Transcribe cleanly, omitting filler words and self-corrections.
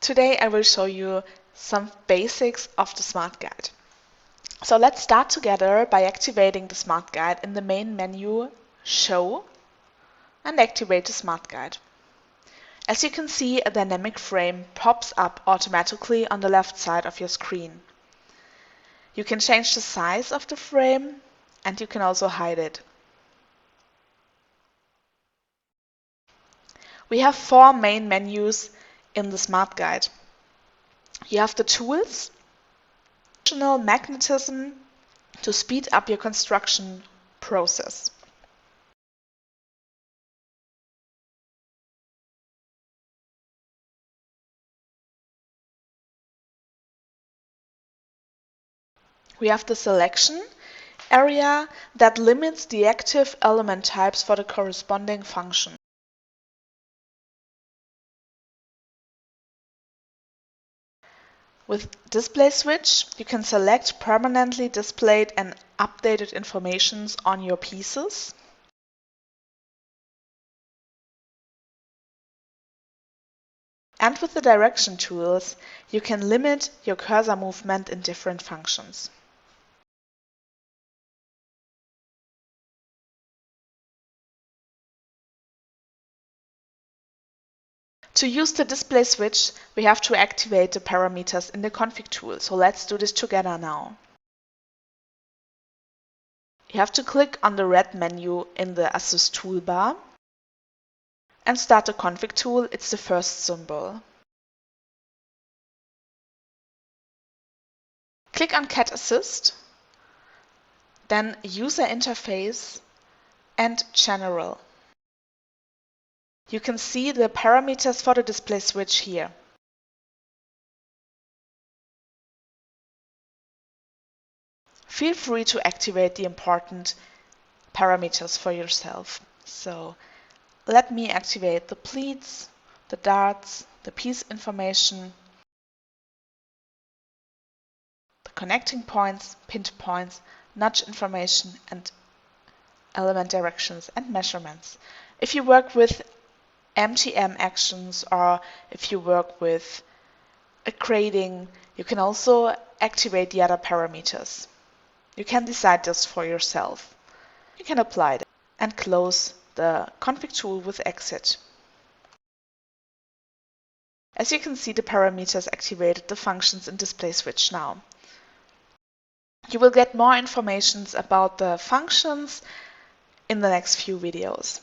Today I will show you some basics of the Smart Guide. So let's start together by activating the Smart Guide in the main menu, Show, and activate the Smart Guide. As you can see, a dynamic frame pops up automatically on the left side of your screen. You can change the size of the frame and you can also hide it. We have four main menus in the Smart Guide. You have the tools, optional magnetism to speed up your construction process. We have the selection area that limits the active element types for the corresponding function. With Display Switch, you can select permanently displayed and updated information on your pieces. And with the direction tools, you can limit your cursor movement in different functions. To use the display switch, we have to activate the parameters in the config tool. So let's do this together now. You have to click on the red menu in the Assyst toolbar and start the config tool. It's the first symbol. Click on CAD Assist, then User Interface and General. You can see the parameters for the display switch here. Feel free to activate the important parameters for yourself. So let me activate the pleats, the darts, the piece information, the connecting points, pinned points, nudge information, and element directions and measurements. If you work with MTM actions or if you work with a grading, you can also activate the other parameters. You can decide this for yourself. You can apply it and close the config tool with Exit. As you can see, the parameters activated the functions in Display Switch now. You will get more information about the functions in the next few videos.